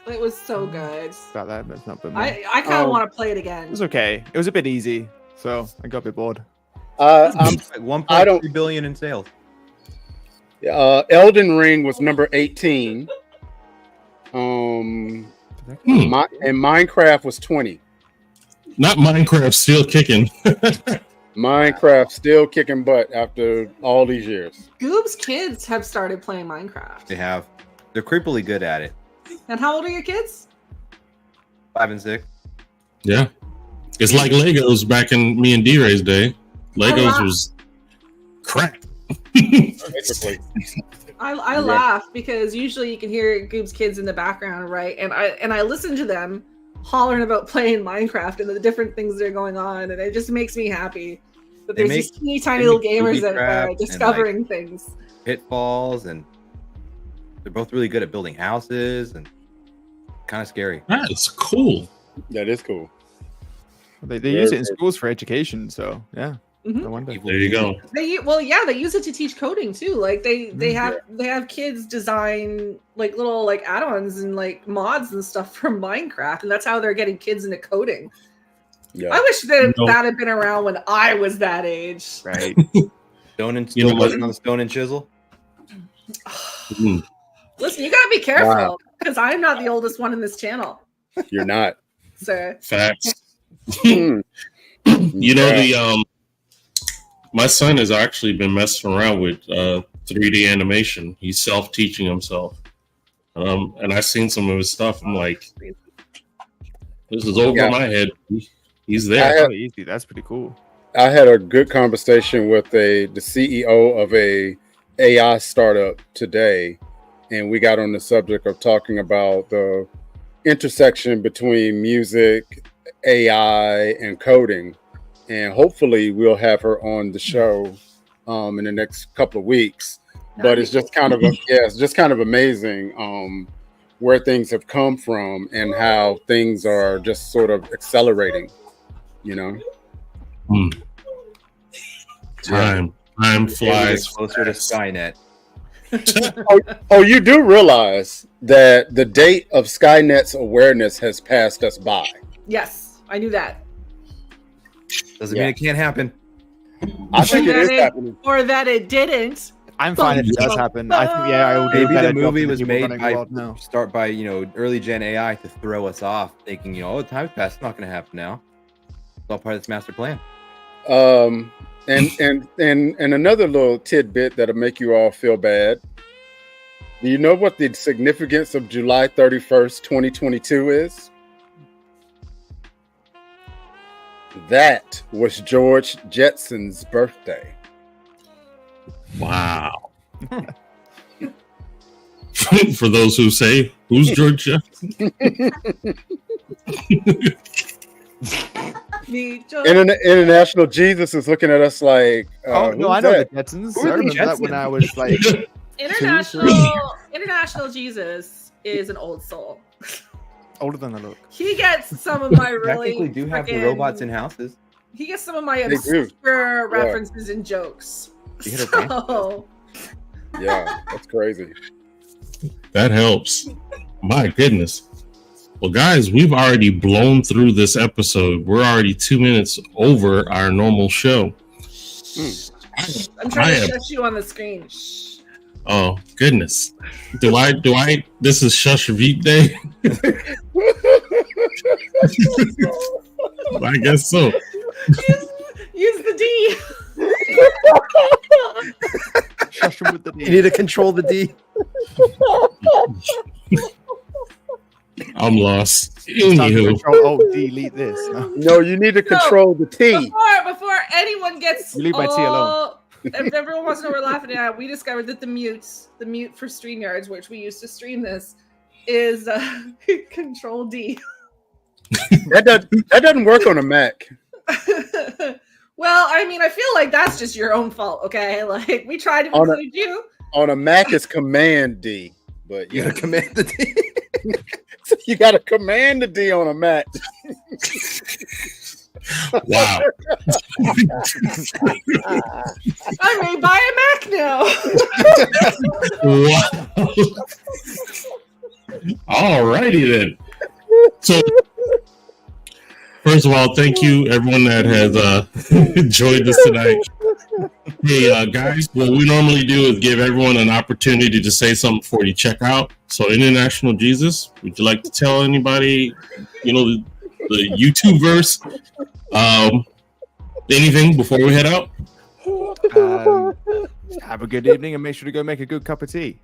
it was so good. About that, but it's not been. I kind of want to play it again. It was okay. It was a bit easy, so I got a bit bored. Like 1.3 billion in sales. Elden Ring was number 18. And Minecraft was 20. Not Minecraft still kicking. Minecraft still kicking butt after all these years. Goob's kids have started playing Minecraft. They have. They're creepily good at it. And how old are your kids? 5 and 6. Yeah. It's like Legos back in me and DRay's day. Legos was crap. Basically. I laugh because usually you can hear Goob's kids in the background, right? And I listen to them hollering about playing Minecraft and the different things that are going on, and it just makes me happy that there's these teeny tiny little gamers that are discovering things. Pitfalls, and they're both really good at building houses, and kind of scary. That's cool. That is cool. They use it in schools for education, so yeah. No wonder. There you go. They use it to teach coding too. Like they have kids design like little like add-ons and like mods and stuff for Minecraft, and that's how they're getting kids into coding. Yeah. I wish that had been around when I was that age. Right. Stone and working on the stone and chisel. Listen, you gotta be careful because I'm not the oldest one in this channel. You're not. So facts. You know my son has actually been messing around with 3D animation. He's self-teaching himself. And I've seen some of his stuff. I'm like, this is over my head. He's there. That's pretty cool. I had a good conversation with the CEO of a AI startup today, and we got on the subject of talking about the intersection between music, AI, and coding. And hopefully we'll have her on the show in the next couple of weeks. But it's just kind of amazing where things have come from and how things are just sort of accelerating, you know. Time flies closer to Skynet. You do realize that the date of Skynet's awareness has passed us by. Yes, I knew that. Doesn't mean it can't happen. I think it is happening. Or that it didn't. I'm fine if it does happen. I think I will do maybe the movie was made by early gen AI to throw us off, thinking time's passed, it's not going to happen now. It's all part of this master plan. And another little tidbit that'll make you all feel bad. Do you know what the significance of July 31st, 2022 is? That was George Jetson's birthday. Wow. For those who say, who's George Jetson? International Jesus is looking at us like, oh no, I know the Jetsons. I remember that when I was like International Jesus is an old soul. Older than I look. He gets some of my really technically do have the robots in houses. He gets some of my obscure references and jokes. So, yeah, that's crazy. That helps. My goodness. Well, guys, we've already blown through this episode. We're already 2 minutes over our normal show. I'm trying to shush you on the screen. Shh. Oh, goodness. Do I? This is Shush Veep Day? I guess so. Use the D. Shush him with the D. You need to control the D. I'm lost. Anywho. Delete this. No, you need to control the T. Before anyone gets you leave my T alone. If everyone wants to know what we're laughing at, we discovered that the mute for StreamYards, which we used to stream this, is Control D. That doesn't work on a Mac. Well, I mean, I feel like that's just your own fault, okay? Like, we tried to include you. On a Mac, it's Command D, but you gotta command the D. You gotta command the D on a Mac. Wow. I may buy a Mac now. Wow. Alrighty then. So, first of all, thank you everyone that has enjoyed this tonight. Hey guys, what we normally do is give everyone an opportunity to say something before you check out. So, International Jesus, would you like to tell anybody, the YouTube verse, anything before we head out? Have a good evening and make sure to go make a good cup of tea.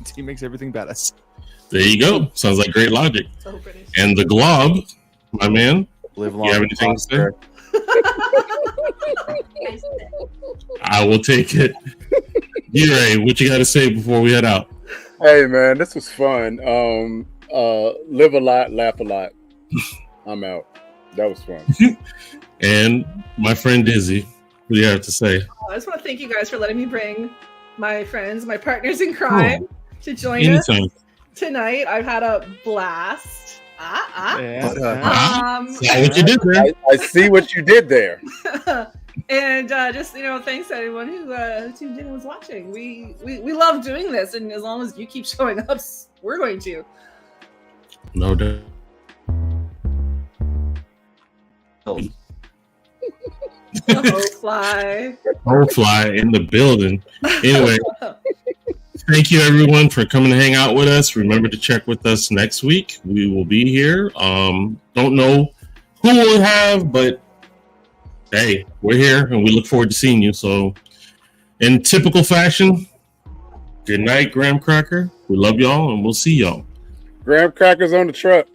Tea makes everything better. There you go. Sounds like great logic. And the glob, my man, live long. You have anything to say? I will take it. DRay, what you got to say before we head out? Hey man, this was fun. Live a lot, laugh a lot. I'm out. That was fun. And my friend Dizzy, what do you have to say? I just want to thank you guys for letting me bring my friends, my partners in crime, to join us tonight. I've had a blast. What you did there. I see what you did there. And just thanks to everyone who tuned in and was watching. We love doing this, and as long as you keep showing up, we're going to. No doubt. Fly in the building. Anyway, thank you everyone for coming to hang out with us. Remember to check with us next week. We will be here. Don't know who we'll have, but hey, we're here and we look forward to seeing you. So, in typical fashion, good night, Graham Cracker. We love y'all and we'll see y'all. Graham Cracker's on the truck.